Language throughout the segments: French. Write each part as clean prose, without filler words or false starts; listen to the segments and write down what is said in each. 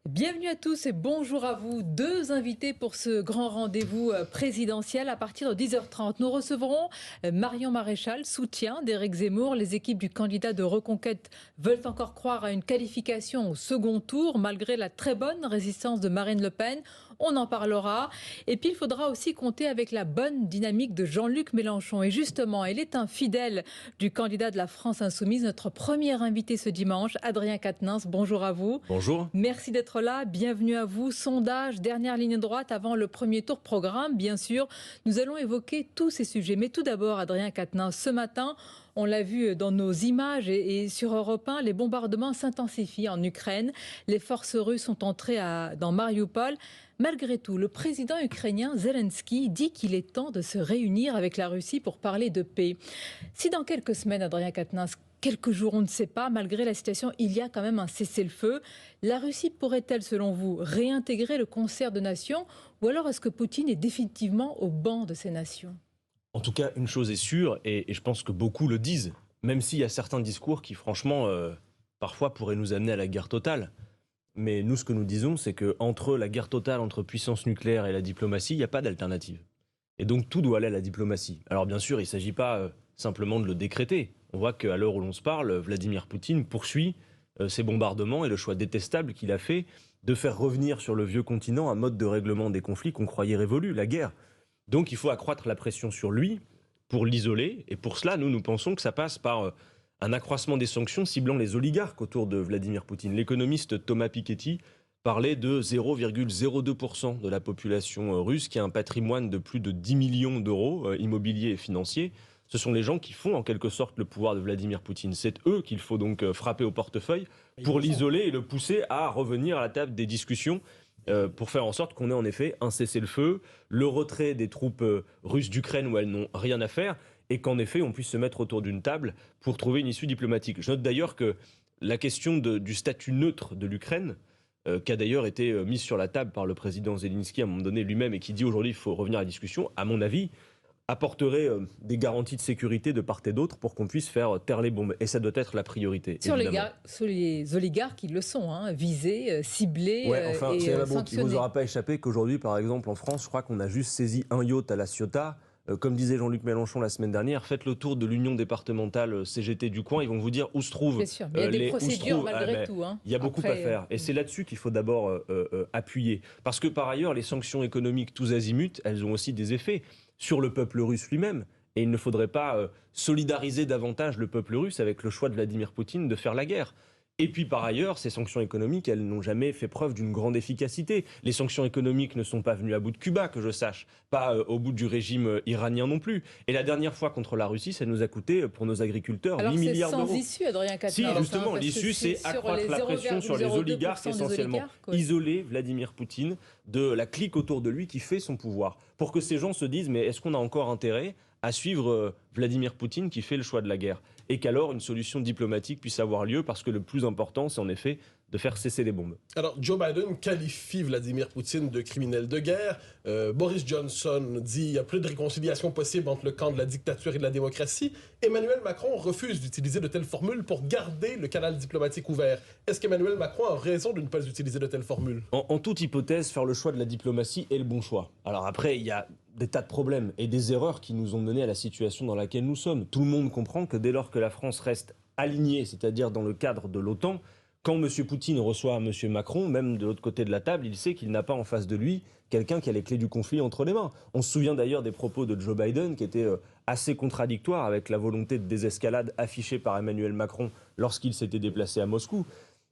Bienvenue à tous et bonjour à vous. Deux invités pour ce grand rendez-vous présidentiel à partir de 10h30. Nous recevrons Marion Maréchal, soutien d'Éric Zemmour. Les équipes du candidat de Reconquête veulent encore croire à une qualification au second tour malgré la très bonne résistance de Marine Le Pen. On en parlera. Et puis il faudra aussi compter avec la bonne dynamique de Jean-Luc Mélenchon. Et justement, il est un fidèle du candidat de la France Insoumise. Notre premier invité ce dimanche, Adrien Quatennens. Bonjour à vous. Bonjour. Merci d'être là, bienvenue à vous. Sondage, dernière ligne droite avant le premier tour programme, bien sûr. Nous allons évoquer tous ces sujets. Mais tout d'abord, Adrien Quatennens, ce matin, on l'a vu dans nos images et sur Europe 1, les bombardements s'intensifient en Ukraine. Les forces russes sont entrées dans Mariupol. Malgré tout, le président ukrainien Zelensky dit qu'il est temps de se réunir avec la Russie pour parler de paix. Si dans quelques semaines, Adrien Quatennens, quelques jours, on ne sait pas, malgré la situation, il y a quand même un cessez-le-feu. La Russie pourrait-elle, selon vous, réintégrer le concert de nations ou alors est-ce que Poutine est définitivement au banc de ces nations? En tout cas, une chose est sûre, et je pense que beaucoup le disent, même s'il y a certains discours qui, franchement, parfois pourraient nous amener à la guerre totale. Mais nous, ce que nous disons, c'est qu'entre la guerre totale, entre puissance nucléaire et la diplomatie, il n'y a pas d'alternative. Et donc, tout doit aller à la diplomatie. Alors, bien sûr, il ne s'agit pas simplement de le décréter. On voit qu'à l'heure où l'on se parle, Vladimir Poutine poursuit ces bombardements et le choix détestable qu'il a fait de faire revenir sur le vieux continent un mode de règlement des conflits qu'on croyait révolu, la guerre. Donc il faut accroître la pression sur lui pour l'isoler. Et pour cela, nous pensons que ça passe par un accroissement des sanctions ciblant les oligarques autour de Vladimir Poutine. L'économiste Thomas Piketty parlait de 0,02% de la population russe qui a un patrimoine de plus de 10 millions d'euros immobiliers et financiers. Ce sont les gens qui font en quelque sorte le pouvoir de Vladimir Poutine. C'est eux qu'il faut donc frapper au portefeuille pour l'isoler et le pousser à revenir à la table des discussions pour faire en sorte qu'on ait en effet un cessez-le-feu, le retrait des troupes russes d'Ukraine où elles n'ont rien à faire, et qu'en effet on puisse se mettre autour d'une table pour trouver une issue diplomatique. Je note d'ailleurs que la question du statut neutre de l'Ukraine, qui a d'ailleurs été mise sur la table par le président Zelensky à un moment donné lui-même, et qui dit aujourd'hui qu'il faut revenir à la discussion, à mon avis, apporterait des garanties de sécurité de part et d'autre pour qu'on puisse faire taire les bombes. Et ça doit être la priorité. Sur les oligarques, ils le sont, hein, visés, ciblés et il ne vous sanctionnés. aura pas échappé qu'aujourd'hui, par exemple, en France, je crois qu'on a juste saisi un yacht à La Ciotat. Comme disait Jean-Luc Mélenchon la semaine dernière, faites le tour de l'union départementale CGT du coin, ils vont vous dire où se trouvent. Bien sûr, mais il y a des procédures malgré tout. Hein. Il y a beaucoup à faire. Et c'est là-dessus qu'il faut d'abord appuyer. Parce que par ailleurs, les sanctions économiques tous azimuts, elles ont aussi des effets sur le peuple russe lui-même. Et il ne faudrait pas solidariser davantage le peuple russe avec le choix de Vladimir Poutine de faire la guerre. Et puis par ailleurs, ces sanctions économiques, elles n'ont jamais fait preuve d'une grande efficacité. Les sanctions économiques ne sont pas venues à bout de Cuba, que je sache, pas au bout du régime iranien non plus. Et la dernière fois contre la Russie, ça nous a coûté pour nos agriculteurs 8 milliards d'euros. Alors c'est sans issue, Adrien Quatennens. Si, justement, l'issue, c'est accroître la pression sur les oligarques essentiellement. Isoler Vladimir Poutine de la clique autour de lui qui fait son pouvoir. Pour que ces gens se disent, mais est-ce qu'on a encore intérêt à suivre Vladimir Poutine qui fait le choix de la guerre, et qu'alors une solution diplomatique puisse avoir lieu, parce que le plus important, c'est en effet de faire cesser les bombes. Alors, Joe Biden qualifie Vladimir Poutine de criminel de guerre. Boris Johnson dit qu'il n'y a plus de réconciliation possible entre le camp de la dictature et de la démocratie. Emmanuel Macron refuse d'utiliser de telles formules pour garder le canal diplomatique ouvert. Est-ce qu'Emmanuel Macron a raison de ne pas utiliser de telles formules? En toute hypothèse, faire le choix de la diplomatie est le bon choix. Alors après, il y a des tas de problèmes et des erreurs qui nous ont mené à la situation dans laquelle nous sommes. Tout le monde comprend que dès lors que la France reste alignée, c'est-à-dire dans le cadre de l'OTAN, quand M. Poutine reçoit M. Macron, même de l'autre côté de la table, il sait qu'il n'a pas en face de lui quelqu'un qui a les clés du conflit entre les mains. On se souvient d'ailleurs des propos de Joe Biden qui étaient assez contradictoires avec la volonté de désescalade affichée par Emmanuel Macron lorsqu'il s'était déplacé à Moscou.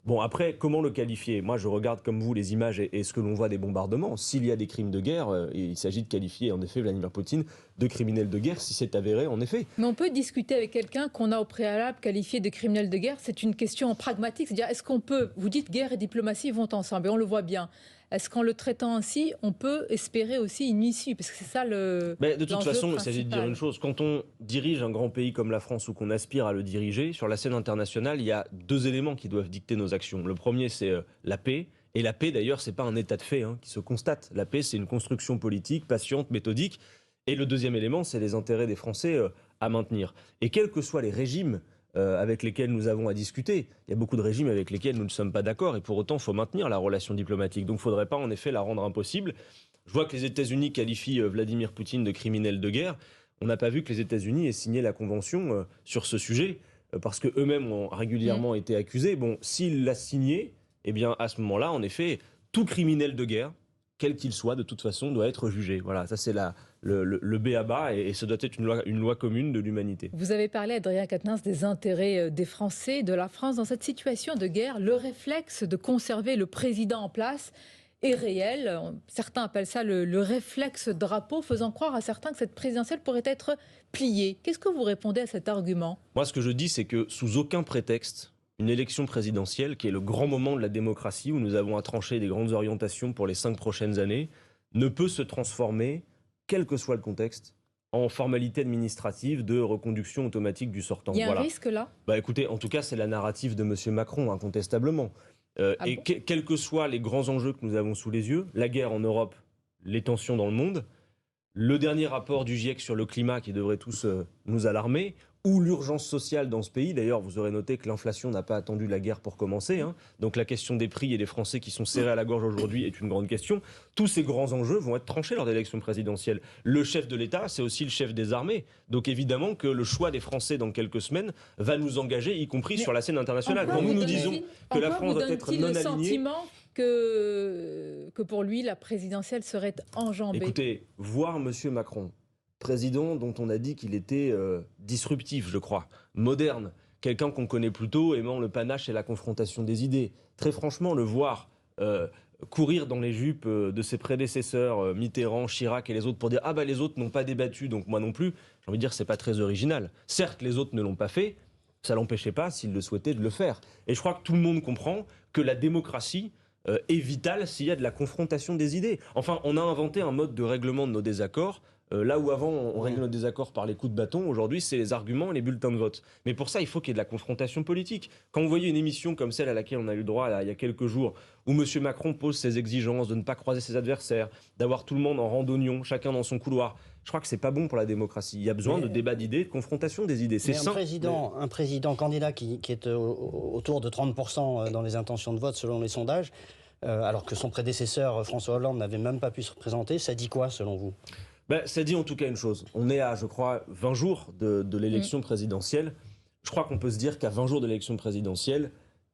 Bon, après, comment le qualifier? Moi, je regarde comme vous les images et ce que l'on voit des bombardements. S'il y a des crimes de guerre, il s'agit de qualifier en effet Vladimir Poutine de criminel de guerre, si c'est avéré en effet. Mais on peut discuter avec quelqu'un qu'on a au préalable qualifié de criminel de guerre. C'est une question pragmatique. C'est-à-dire, est-ce qu'on peut... Vous dites guerre et diplomatie vont ensemble, et on le voit bien. Est-ce qu'en le traitant ainsi, on peut espérer aussi une issue? Parce que c'est ça le... Mais de toute façon, il s'agit de dire principal. une chose. Quand on dirige un grand pays comme la France ou qu'on aspire à le diriger, sur la scène internationale, il y a deux éléments qui doivent dicter nos actions. Le premier, c'est la paix. Et la paix, d'ailleurs, c'est pas un état de fait qui se constate. La paix, c'est une construction politique, patiente, méthodique. Et le deuxième élément, c'est les intérêts des Français à maintenir. Et quels que soient les régimes avec lesquels nous avons à discuter. Il y a beaucoup de régimes avec lesquels nous ne sommes pas d'accord et pour autant, il faut maintenir la relation diplomatique. Donc, il ne faudrait pas en effet la rendre impossible. Je vois que les États-Unis qualifient Vladimir Poutine de criminel de guerre. On n'a pas vu que les États-Unis aient signé la convention sur ce sujet parce qu'eux-mêmes ont régulièrement été accusés. Bon, s'ils l'a signé, eh bien, à ce moment-là, en effet, tout criminel de guerre, quel qu'il soit, de toute façon, doit être jugé. Voilà, ça c'est le b.a.-ba et ce doit être une loi commune de l'humanité. Vous avez parlé, Adrien Quatennens, des intérêts des Français, de la France. Dans cette situation de guerre, le réflexe de conserver le président en place est réel. Certains appellent ça le réflexe drapeau, faisant croire à certains que cette présidentielle pourrait être pliée. Qu'est-ce que vous répondez à cet argument? Moi, ce que je dis, c'est que sous aucun prétexte, une élection présidentielle, qui est le grand moment de la démocratie, où nous avons à trancher des grandes orientations pour les 5 prochaines années, ne peut se transformer, quel que soit le contexte, en formalité administrative de reconduction automatique du sortant. Il y a un risque là? Écoutez, en tout cas, c'est la narrative de M. Macron, incontestablement. Quels que soient les grands enjeux que nous avons sous les yeux, la guerre en Europe, les tensions dans le monde, le dernier rapport du GIEC sur le climat qui devrait tous nous alarmer, ou l'urgence sociale dans ce pays. D'ailleurs, vous aurez noté que l'inflation n'a pas attendu la guerre pour commencer. Donc la question des prix et des Français qui sont serrés à la gorge aujourd'hui est une grande question. Tous ces grands enjeux vont être tranchés lors de l'élection présidentielle. Le chef de l'État, c'est aussi le chef des armées. Donc évidemment que le choix des Français dans quelques semaines va nous engager, y compris sur la scène internationale. Quand nous disons que la France doit être non alignée... que pour lui, la présidentielle serait enjambée. Écoutez, voir M. Macron, président dont on a dit qu'il était disruptif, je crois, moderne, quelqu'un qu'on connaît plutôt aimant le panache et la confrontation des idées. Très franchement, le voir courir dans les jupes de ses prédécesseurs, Mitterrand, Chirac et les autres, pour dire « Ah bah les autres n'ont pas débattu, donc moi non plus », j'ai envie de dire c'est pas très original. Certes, les autres ne l'ont pas fait, ça l'empêchait pas, s'ils le souhaitaient, de le faire. Et je crois que tout le monde comprend que la démocratie est vitale s'il y a de la confrontation des idées. Enfin, on a inventé un mode de règlement de nos désaccords. Là où avant on règle nos désaccords par les coups de bâton, aujourd'hui c'est les arguments et les bulletins de vote. Mais pour ça, il faut qu'il y ait de la confrontation politique. Quand vous voyez une émission comme celle à laquelle on a eu le droit il y a quelques jours, où M. Macron pose ses exigences de ne pas croiser ses adversaires, d'avoir tout le monde en randonnion, chacun dans son couloir, je crois que c'est pas bon pour la démocratie. Il y a besoin de débat d'idées, de confrontation des idées. C'est sain. Un président candidat qui est autour de 30% dans les intentions de vote selon les sondages, alors que son prédécesseur François Hollande n'avait même pas pu se présenter, ça dit quoi selon vous? Ça dit en tout cas une chose. On est à, je crois, 20 jours de l'élection présidentielle. Je crois qu'on peut se dire qu'à 20 jours de l'élection présidentielle,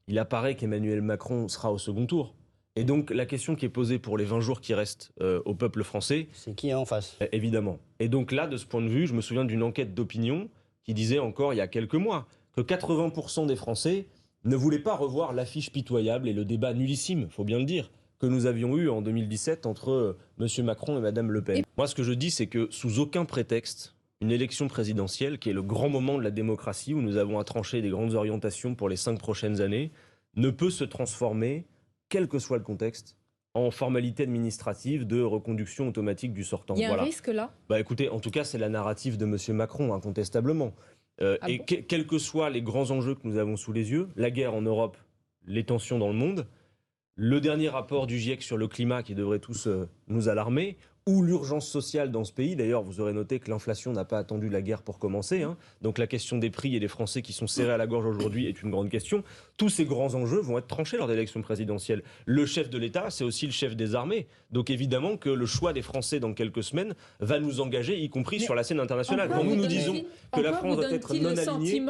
il apparaît qu'Emmanuel Macron sera au second tour. Et donc la question qui est posée pour les 20 jours qui restent au peuple français... C'est qui est en face? Évidemment. Et donc là, de ce point de vue, je me souviens d'une enquête d'opinion qui disait encore il y a quelques mois que 80% des Français ne voulaient pas revoir l'affiche pitoyable et le débat nullissime, il faut bien le dire, que nous avions eu en 2017 entre M. Macron et Mme Le Pen. Moi, ce que je dis, c'est que sous aucun prétexte, une élection présidentielle, qui est le grand moment de la démocratie, où nous avons à trancher des grandes orientations pour les 5 prochaines années, ne peut se transformer, quel que soit le contexte, en formalité administrative de reconduction automatique du sortant. Il y a un risque là? Écoutez, en tout cas, c'est la narrative de M. Macron, incontestablement. Quels que soient les grands enjeux que nous avons sous les yeux, la guerre en Europe, les tensions dans le monde, le dernier rapport du GIEC sur le climat qui devrait tous nous alarmer, ou l'urgence sociale dans ce pays. D'ailleurs, vous aurez noté que l'inflation n'a pas attendu la guerre pour commencer. Donc la question des prix et des Français qui sont serrés à la gorge aujourd'hui est une grande question. Tous ces grands enjeux vont être tranchés lors de l'élection présidentielle. Le chef de l'État, c'est aussi le chef des armées. Donc évidemment que le choix des Français dans quelques semaines va nous engager, y compris sur la scène internationale. Quand nous disons que la France doit être non alignée...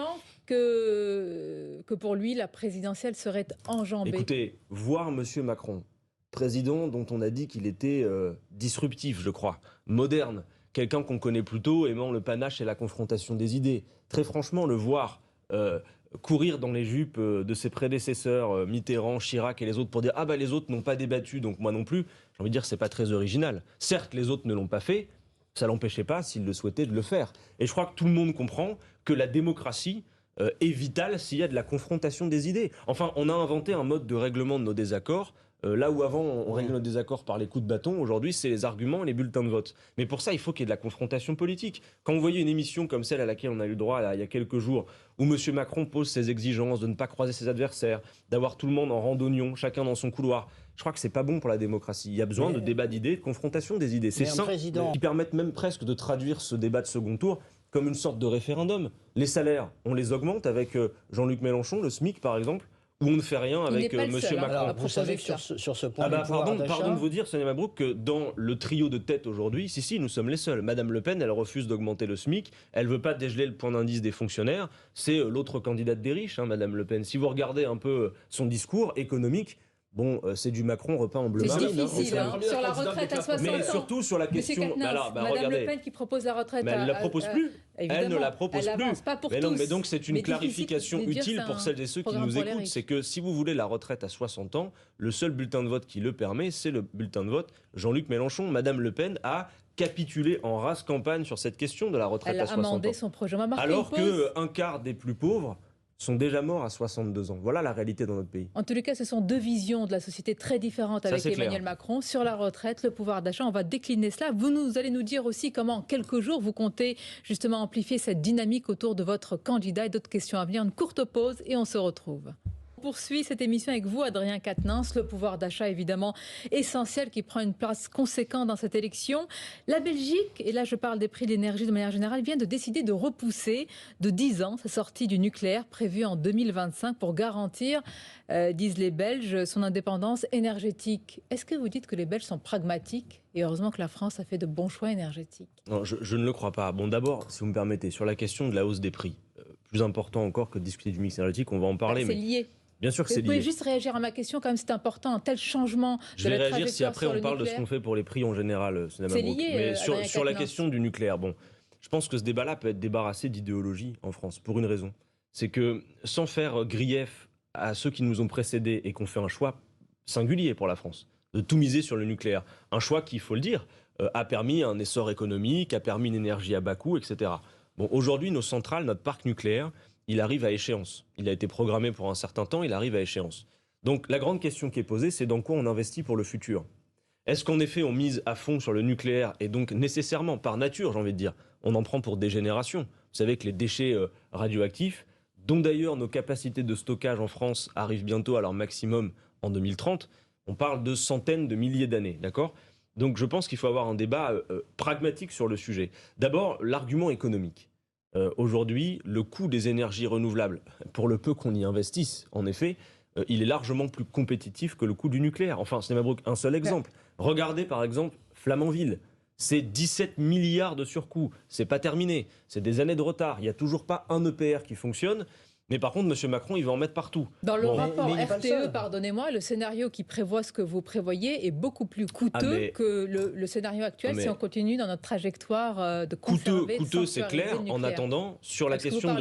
que pour lui, la présidentielle serait enjambée. Écoutez, voir M. Macron, président dont on a dit qu'il était disruptif, je crois, moderne, quelqu'un qu'on connaît plutôt aimant le panache et la confrontation des idées. Très franchement, le voir courir dans les jupes de ses prédécesseurs, Mitterrand, Chirac et les autres, pour dire « Ah bah les autres n'ont pas débattu, donc moi non plus », j'ai envie de dire c'est pas très original. Certes, les autres ne l'ont pas fait, ça l'empêchait pas, s'ils le souhaitaient, de le faire. Et je crois que tout le monde comprend que la démocratie est vitale s'il y a de la confrontation des idées. Enfin, on a inventé un mode de règlement de nos désaccords. Là où avant on règle nos désaccords par les coups de bâton, aujourd'hui c'est les arguments et les bulletins de vote. Mais pour ça, il faut qu'il y ait de la confrontation politique. Quand vous voyez une émission comme celle à laquelle on a eu le droit il y a quelques jours, où M. Macron pose ses exigences de ne pas croiser ses adversaires, d'avoir tout le monde en randonnion, chacun dans son couloir, je crois que c'est pas bon pour la démocratie. Il y a besoin de débat d'idées, de confrontation des idées. C'est sain, qui permettent même presque de traduire ce débat de second tour comme une sorte de référendum. Les salaires, on les augmente avec Jean-Luc Mélenchon, le SMIC par exemple, ou on ne fait rien avec Monsieur Macron. Alors, vous savez que sur ce point pardon de vous dire, Sonia Mabrouk, que dans le trio de tête aujourd'hui, si, nous sommes les seuls. Madame Le Pen, elle refuse d'augmenter le SMIC, elle veut pas dégeler le point d'indice des fonctionnaires, c'est l'autre candidate des riches, Madame Le Pen. Si vous regardez un peu son discours économique, bon, c'est du Macron repeint en bleu marine. C'est difficile, sur la retraite à 60 ans. Mais surtout sur la question... Madame Le Pen qui propose la retraite elle ne la propose plus. Elle ne la propose plus. Pas pour mais tous. Mais donc c'est une clarification utile pour celles et ceux qui nous écoutent. C'est que si vous voulez la retraite à 60 ans, le seul bulletin de vote qui le permet, c'est le bulletin de vote Jean-Luc Mélenchon. Madame Le Pen a capitulé en race campagne sur cette question de la retraite à 60 ans. Elle a amendé son projet. Alors qu'un quart des plus pauvres sont déjà morts à 62 ans. Voilà la réalité dans notre pays. En tous les cas, ce sont deux visions de la société très différentes avec Emmanuel Macron. Sur la retraite, le pouvoir d'achat, on va décliner cela. Vous allez nous dire aussi comment, en quelques jours, vous comptez justement amplifier cette dynamique autour de votre candidat et d'autres questions à venir. Une courte pause et on se retrouve. On poursuit cette émission avec vous, Adrien Quatennens. Le pouvoir d'achat, évidemment, essentiel, qui prend une place conséquente dans cette élection. La Belgique, et là je parle des prix de l'énergie de manière générale, vient de décider de repousser de 10 ans sa sortie du nucléaire prévue en 2025 pour garantir, disent les Belges, son indépendance énergétique. Est-ce que vous dites que les Belges sont pragmatiques ? Et heureusement que la France a fait de bons choix énergétiques. Non, je ne le crois pas. Bon, d'abord, si vous me permettez, sur la question de la hausse des prix, plus important encore que de discuter du mix énergétique, on va en parler. C'est lié. Bien sûr que c'est lié. Vous pouvez juste réagir à ma question, quand même, c'est important, un tel changement de la trajectoire. Je vais réagir si après on parle de ce qu'on fait pour les prix en général, c'est lié, mais sur la question du nucléaire, bon, je pense que ce débat-là peut être débarrassé d'idéologie en France, pour une raison. C'est que sans faire grief à ceux qui nous ont précédés et qu'on fait un choix singulier pour la France, de tout miser sur le nucléaire, un choix qui, il faut le dire, a permis un essor économique, a permis une énergie à bas coût, etc. Bon, aujourd'hui, nos centrales, notre parc nucléaire, il arrive à échéance. Il a été programmé pour un certain temps, il arrive à échéance. Donc la grande question qui est posée, c'est dans quoi on investit pour le futur. Est-ce qu'en effet on mise à fond sur le nucléaire et donc nécessairement, par nature j'ai envie de dire, on en prend pour des générations. Vous savez que les déchets radioactifs, dont d'ailleurs nos capacités de stockage en France arrivent bientôt à leur maximum en 2030, on parle de centaines de milliers d'années, d'accord ? Donc je pense qu'il faut avoir un débat pragmatique sur le sujet. D'abord, l'argument économique. Aujourd'hui, le coût des énergies renouvelables, pour le peu qu'on y investisse, en effet, il est largement plus compétitif que le coût du nucléaire. Enfin, Sonia Mabrouk, un seul exemple. Regardez par exemple Flamanville. C'est 17 milliards de surcoût. C'est pas terminé. C'est des années de retard. Il n'y a toujours pas un EPR qui fonctionne. Mais par contre, M. Macron, il va en mettre partout. Dans le rapport RTE, pardonnez-moi, le scénario qui prévoit ce que vous prévoyez est beaucoup plus coûteux que le scénario actuel si on continue dans notre trajectoire de conserver, coûteux, c'est clair. En attendant, sur la question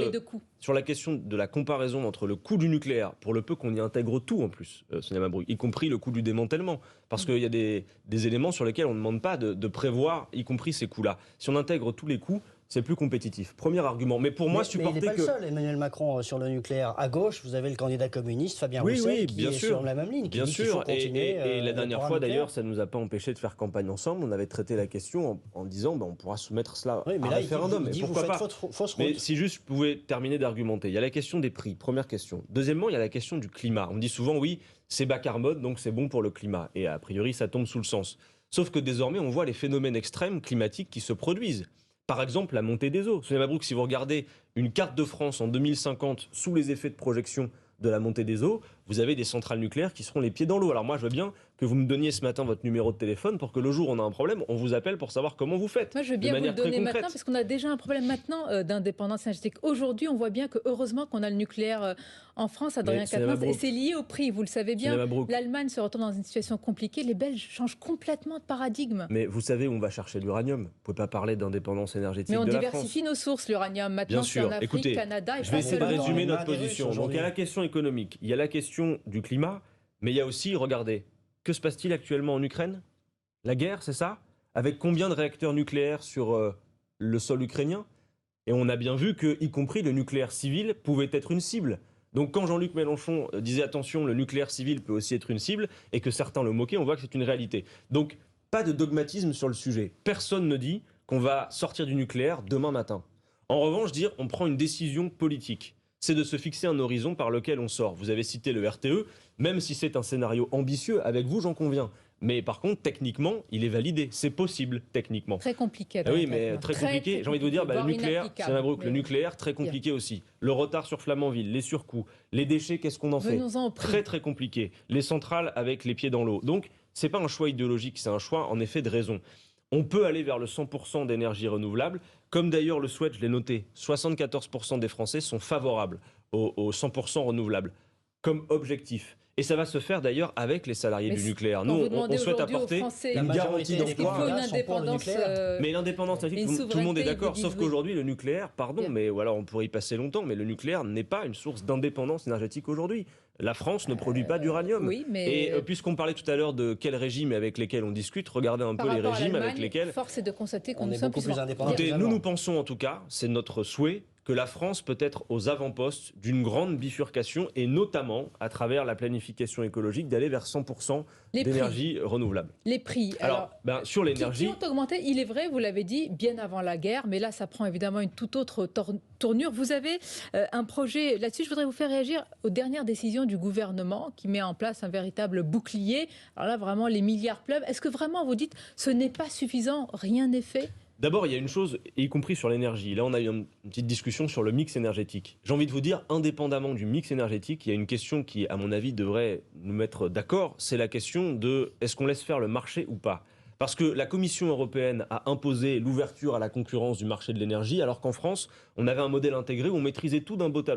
de la comparaison entre le coût du nucléaire, pour le peu qu'on y intègre tout en plus, Sonia Mabrouk, y compris le coût du démantèlement, parce qu'il y a des éléments sur lesquels on ne demande pas de prévoir, y compris ces coûts-là. Si on intègre tous les coûts, c'est plus compétitif. Premier argument. Mais pour moi, supporter que... Mais il n'est pas le seul, Emmanuel Macron, sur le nucléaire. À gauche, vous avez le candidat communiste, Fabien Roussel, qui est sur la même ligne. Bien sûr. Et la dernière fois, d'ailleurs, ça ne nous a pas empêché de faire campagne ensemble. On avait traité la question en disant on pourra soumettre cela à un référendum. Il dit, pourquoi pas fausse route. Mais si juste je pouvais terminer d'argumenter. Il y a la question des prix, première question. Deuxièmement, il y a la question du climat. On me dit souvent, oui, c'est bas carbone, donc c'est bon pour le climat. Et a priori, ça tombe sous le sens. Sauf que désormais, on voit les phénomènes extrêmes climatiques qui se produisent. Par exemple, la montée des eaux. Sonia Mabrouk, si vous regardez une carte de France en 2050 sous les effets de projection de la montée des eaux, vous avez des centrales nucléaires qui seront les pieds dans l'eau. Alors moi, je veux bien que vous me donniez ce matin votre numéro de téléphone pour que le jour où on a un problème, on vous appelle pour savoir comment vous faites. Moi, je veux bien vous le donner maintenant parce qu'on a déjà un problème maintenant d'indépendance énergétique. Aujourd'hui, on voit bien que heureusement qu'on a le nucléaire en France, Adrien Quatennens, et c'est lié au prix, vous le savez bien. L'Allemagne se retrouve dans une situation compliquée, les Belges changent complètement de paradigme. Mais vous savez où on va chercher l'uranium. Vous ne pouvez pas parler d'indépendance énergétique de la France. Mais on diversifie nos sources, l'uranium. Maintenant, c'est en Afrique, écoutez, Canada et je vais essayer de résumer notre position. Donc il y a la question économique, il y a la question du climat, mais il y a aussi, regardez, que se passe-t-il actuellement en Ukraine? La guerre, c'est ça? Avec combien de réacteurs nucléaires sur le sol ukrainien? Et on a bien vu que, y compris le nucléaire civil, pouvait être une cible. Donc quand Jean-Luc Mélenchon disait attention, le nucléaire civil peut aussi être une cible, et que certains le moquaient, on voit que c'est une réalité. Donc pas de dogmatisme sur le sujet. Personne ne dit qu'on va sortir du nucléaire demain matin. En revanche, dire on prend une décision politique. C'est de se fixer un horizon par lequel on sort. Vous avez cité le RTE, même si c'est un scénario ambitieux, avec vous j'en conviens. Mais par contre, techniquement, il est validé. C'est possible, techniquement. Très compliqué. Oui, mais très compliqué. J'ai envie de vous dire, le nucléaire, le nucléaire, très compliqué aussi. Le retard sur Flamanville, les surcoûts, les déchets, qu'est-ce qu'on en fait? Très très compliqué. Les centrales avec les pieds dans l'eau. Donc, c'est pas un choix idéologique, c'est un choix en effet de raison. On peut aller vers le 100% d'énergie renouvelable, comme d'ailleurs le souhaite, je l'ai noté, 74% des Français sont favorables au 100% renouvelable, comme objectif. Et ça va se faire d'ailleurs avec les salariés du nucléaire. Nous, on souhaite apporter une garantie d'emploi. Mais l'indépendance, tout le monde est d'accord, sauf qu'aujourd'hui, le nucléaire, pardon, mais voilà, on pourrait y passer longtemps, mais le nucléaire n'est pas une source d'indépendance énergétique aujourd'hui. La France ne produit pas d'uranium. Oui, et puisqu'on parlait tout à l'heure de quels régimes avec lesquels on discute, regardez un peu les régimes avec lesquels... Force est de constater qu'on est beaucoup plus indépendant. Écoutez, nous pensons en tout cas, c'est notre souhait, que la France peut être aux avant-postes d'une grande bifurcation et notamment à travers la planification écologique d'aller vers 100% d'énergie renouvelable. Les prix. Alors sur l'énergie... Qui ont augmenté, il est vrai, vous l'avez dit, bien avant la guerre, mais là ça prend évidemment une toute autre tournure. Vous avez un projet, là-dessus je voudrais vous faire réagir aux dernières décisions du gouvernement qui met en place un véritable bouclier. Alors là vraiment les milliards pleuvent. Est-ce que vraiment vous dites ce n'est pas suffisant, rien n'est fait ? D'abord, il y a une chose, y compris sur l'énergie. Là, on a eu une petite discussion sur le mix énergétique. J'ai envie de vous dire, indépendamment du mix énergétique, il y a une question qui, à mon avis, devrait nous mettre d'accord. C'est la question de est-ce qu'on laisse faire le marché ou pas ? Parce que la Commission européenne a imposé l'ouverture à la concurrence du marché de l'énergie, alors qu'en France, on avait un modèle intégré où on maîtrisait tout d'un bout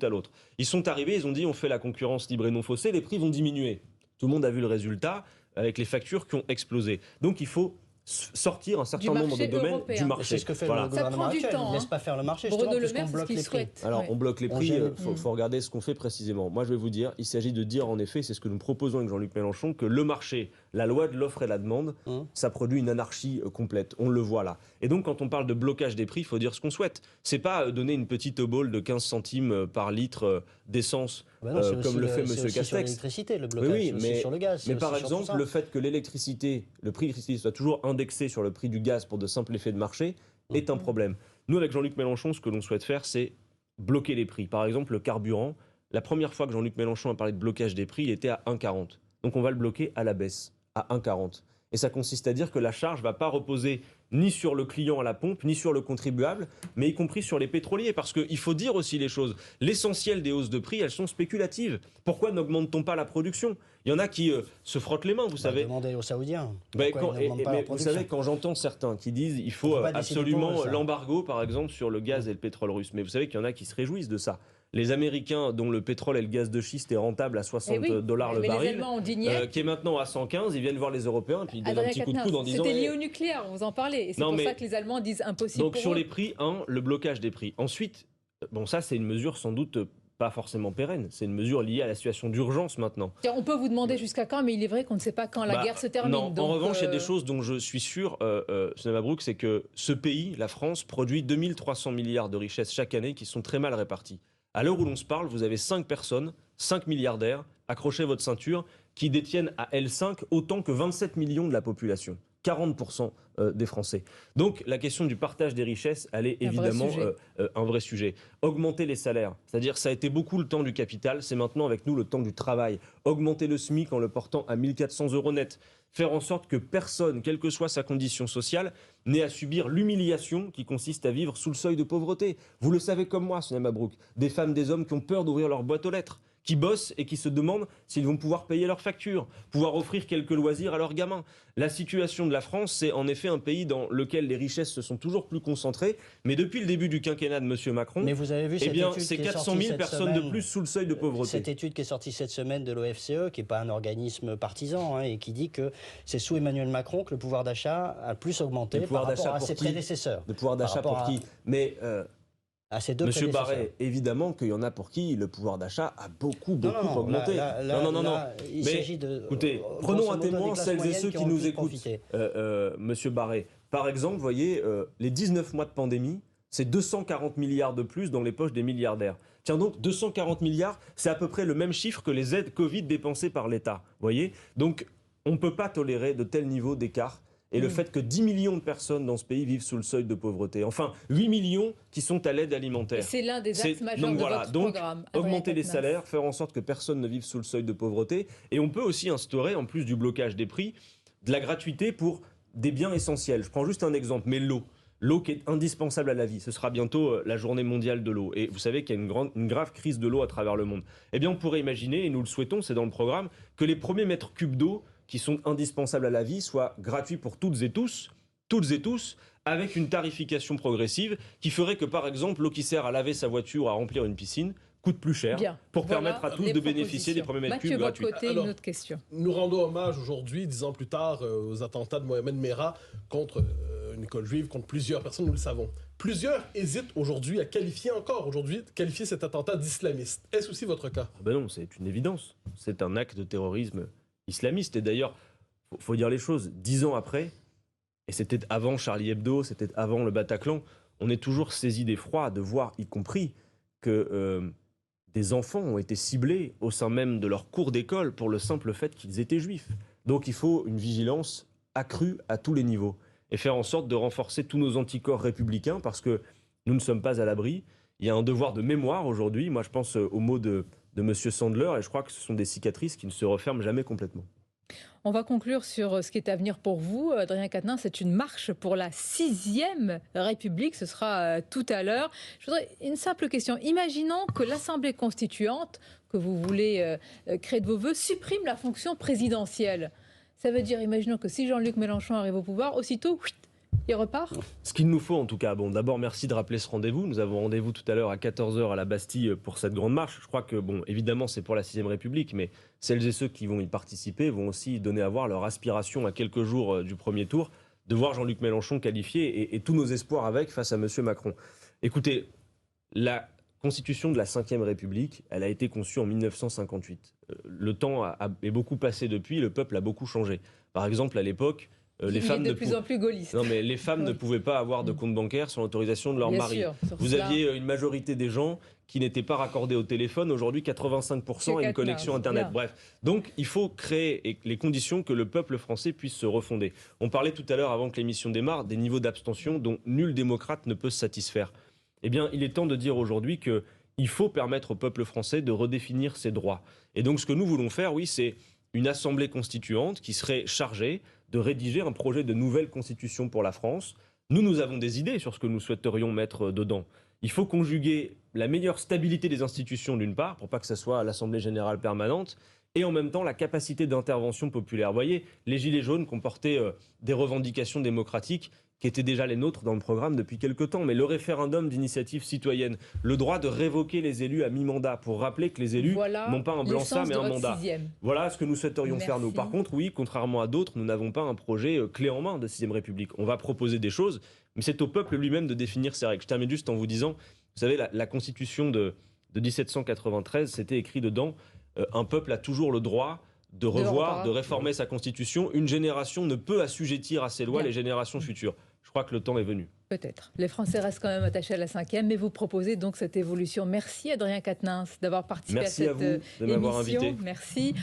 à l'autre. Ils sont arrivés, ils ont dit on fait la concurrence libre et non faussée, les prix vont diminuer. Tout le monde a vu le résultat avec les factures qui ont explosé. Donc il faut sortir un certain nombre de domaines du marché. C'est ce que fait le gouvernement actuel. Il ne laisse pas faire le marché, justement, puisqu'on bloque les prix. Alors, on bloque les prix, il faut regarder ce qu'on fait précisément. Moi, je vais vous dire, il s'agit de dire, en effet, c'est ce que nous proposons avec Jean-Luc Mélenchon, que le marché, la loi de l'offre et la demande, ça produit une anarchie complète. On le voit là. Et donc, quand on parle de blocage des prix, il faut dire ce qu'on souhaite. C'est pas donner une petite obole de 15 centimes par litre d'essence, comme le fait M. Castex. Sur l'électricité, le blocage, mais sur le gaz. Mais par exemple, le fait que l'électricité, le prix de l'électricité soit toujours indexé sur le prix du gaz pour de simples effets de marché est un problème. Nous, avec Jean-Luc Mélenchon, ce que l'on souhaite faire, c'est bloquer les prix. Par exemple, le carburant, la première fois que Jean-Luc Mélenchon a parlé de blocage des prix, il était à 1,40. Donc on va le bloquer à la baisse, à 1,40. Et ça consiste à dire que la charge ne va pas reposer ni sur le client à la pompe, ni sur le contribuable, mais y compris sur les pétroliers. Parce qu'il faut dire aussi les choses. L'essentiel des hausses de prix, elles sont spéculatives. Pourquoi n'augmente-t-on pas la production ? Il y en a qui se frottent les mains, vous savez. Demandez aux Saoudiens. Mais vous savez, quand j'entends certains qui disent il faut absolument l'embargo, par exemple, sur le gaz et le pétrole russe. Mais vous savez qu'il y en a qui se réjouissent de ça. Les Américains, dont le pétrole et le gaz de schiste est rentable à 60 dollars le baril, qui est maintenant à 115, ils viennent voir les Européens et puis ils donnent un petit coup de coude en disant... C'était lié au nucléaire, vous en parlez. Et c'est pour ça que les Allemands disent impossible. Donc sur les prix, le blocage des prix. Ensuite, bon ça c'est une mesure sans doute pas forcément pérenne, c'est une mesure liée à la situation d'urgence maintenant. On peut vous demander jusqu'à quand, mais il est vrai qu'on ne sait pas quand la guerre se termine. Non, donc, en revanche, il y a des choses dont je suis sûr, Sonia Mabrouk, c'est que ce pays, la France, produit 2300 milliards de richesses chaque année qui sont très mal réparties. À l'heure où l'on se parle, vous avez 5 personnes, 5 milliardaires, accrochez votre ceinture, qui détiennent à L5 autant que 27 millions de la population. 40% des Français. Donc la question du partage des richesses, elle est évidemment un vrai sujet. Augmenter les salaires, c'est-à-dire ça a été beaucoup le temps du capital, c'est maintenant avec nous le temps du travail. Augmenter le SMIC en le portant à 1 400 € net. Faire en sorte que personne, quelle que soit sa condition sociale, n'ait à subir l'humiliation qui consiste à vivre sous le seuil de pauvreté. Vous le savez comme moi, Sonia Mabrouk, des femmes, des hommes qui ont peur d'ouvrir leur boîte aux lettres, qui bossent et qui se demandent s'ils vont pouvoir payer leurs factures, pouvoir offrir quelques loisirs à leurs gamins. La situation de la France, c'est en effet un pays dans lequel les richesses se sont toujours plus concentrées, mais depuis le début du quinquennat de M. Macron, mais vous avez vu c'est 400 000 personnes de plus sous le seuil de pauvreté. Cette étude qui est sortie cette semaine de l'OFCE, qui n'est pas un organisme partisan, et qui dit que c'est sous Emmanuel Macron que le pouvoir d'achat a le plus augmenté par rapport à ses prédécesseurs. Le pouvoir d'achat pour qui ? Mais Monsieur Barret, évidemment qu'il y en a pour qui le pouvoir d'achat a beaucoup augmenté. Écoutez, prenons un témoin, celles et ceux qui nous écoutent. Monsieur Barret, par exemple, vous voyez, les 19 mois de pandémie, c'est 240 milliards de plus dans les poches des milliardaires. Tiens donc, 240 milliards, c'est à peu près le même chiffre que les aides Covid dépensées par l'État. Vous voyez ? Donc, on ne peut pas tolérer de tels niveaux d'écart. et le fait que 10 millions de personnes dans ce pays vivent sous le seuil de pauvreté. Enfin, 8 millions qui sont à l'aide alimentaire. Et c'est l'un des axes majeurs donc de voilà, votre donc, programme. augmenter les salaires, faire en sorte que personne ne vive sous le seuil de pauvreté. Et on peut aussi instaurer, en plus du blocage des prix, de la gratuité pour des biens essentiels. Je prends juste un exemple, mais l'eau. L'eau qui est indispensable à la vie. Ce sera bientôt la journée mondiale de l'eau. Et vous savez qu'il y a une grave crise de l'eau à travers le monde. Eh bien, on pourrait imaginer, et nous le souhaitons, c'est dans le programme, que les premiers mètres cubes d'eau qui sont indispensables à la vie soient gratuits pour toutes et tous, avec une tarification progressive qui ferait que, par exemple, l'eau qui sert à laver sa voiture ou à remplir une piscine coûte plus cher pour permettre à tous de bénéficier des premiers mètres cubes gratuits. Mathieu, de votre côté, une autre question. Nous rendons hommage aujourd'hui, 10 ans plus tard, aux attentats de Mohamed Merah contre une école juive, contre plusieurs personnes, nous le savons. Plusieurs hésitent aujourd'hui à qualifier cet attentat d'islamiste. Est-ce aussi votre cas? Ben non, c'est une évidence. C'est un acte de terrorisme islamiste. Et d'ailleurs, il faut dire les choses, 10 ans après, et c'était avant Charlie Hebdo, c'était avant le Bataclan, on est toujours saisi d'effroi de voir, y compris, que des enfants ont été ciblés au sein même de leur cours d'école pour le simple fait qu'ils étaient juifs. Donc il faut une vigilance accrue à tous les niveaux et faire en sorte de renforcer tous nos anticorps républicains parce que nous ne sommes pas à l'abri. Il y a un devoir de mémoire aujourd'hui. Moi, je pense aux mots de M. Sandler et je crois que ce sont des cicatrices qui ne se referment jamais complètement. On va conclure sur ce qui est à venir pour vous. Adrien Quatennens, c'est une marche pour la 6e République. Ce sera tout à l'heure. Je voudrais une simple question. Imaginons que l'Assemblée constituante, que vous voulez créer de vos voeux, supprime la fonction présidentielle. Ça veut dire, imaginons que si Jean-Luc Mélenchon arrive au pouvoir, aussitôt, il repart. Ce qu'il nous faut en tout cas, bon, d'abord merci de rappeler ce rendez-vous. Nous avons rendez-vous tout à l'heure à 14h à la Bastille pour cette grande marche. Je crois que, bon, évidemment c'est pour la 6e République, mais celles et ceux qui vont y participer vont aussi donner à voir leur aspiration à quelques jours du premier tour, de voir Jean-Luc Mélenchon qualifié et tous nos espoirs avec face à M. Macron. Écoutez, la Constitution de la 5e République, elle a été conçue en 1958. Le temps est beaucoup passé depuis, le peuple a beaucoup changé. Par exemple, à l'époque, les femmes de plus en plus gaulliste. Non, mais les femmes ne pouvaient pas avoir de compte bancaire sans l'autorisation de leur mari. Vous aviez une majorité des gens qui n'étaient pas raccordés au téléphone. Aujourd'hui, 85% à une connexion Internet. Bref, donc il faut créer les conditions que le peuple français puisse se refonder. On parlait tout à l'heure, avant que l'émission démarre, des niveaux d'abstention dont nul démocrate ne peut se satisfaire. Eh bien, il est temps de dire aujourd'hui qu'il faut permettre au peuple français de redéfinir ses droits. Et donc, ce que nous voulons faire, oui, c'est une assemblée constituante qui serait chargée de rédiger un projet de nouvelle constitution pour la France. Nous avons des idées sur ce que nous souhaiterions mettre dedans. Il faut conjuguer la meilleure stabilité des institutions d'une part, pour pas que ça soit l'Assemblée générale permanente, et en même temps la capacité d'intervention populaire. Vous voyez, les Gilets jaunes comportaient des revendications démocratiques qui étaient déjà les nôtres dans le programme depuis quelque temps. Mais le référendum d'initiative citoyenne, le droit de révoquer les élus à mi-mandat, pour rappeler que les élus n'ont pas un blanc-seing mais un mandat. Voilà ce que nous souhaiterions faire nous. Par contre, oui, contrairement à d'autres, nous n'avons pas un projet clé en main de 6e République. On va proposer des choses, mais c'est au peuple lui-même de définir ses règles. Je termine juste en vous disant, vous savez, la Constitution de 1793, c'était écrit dedans, un peuple a toujours le droit de revoir, de réformer sa Constitution. Une génération ne peut assujettir à ses lois les générations futures. Je crois que le temps est venu. Peut-être. Les Français restent quand même attachés à la 5e, mais vous proposez donc cette évolution. Merci Adrien Quatennens d'avoir participé à cette émission. Merci à vous de m'avoir invité. Merci.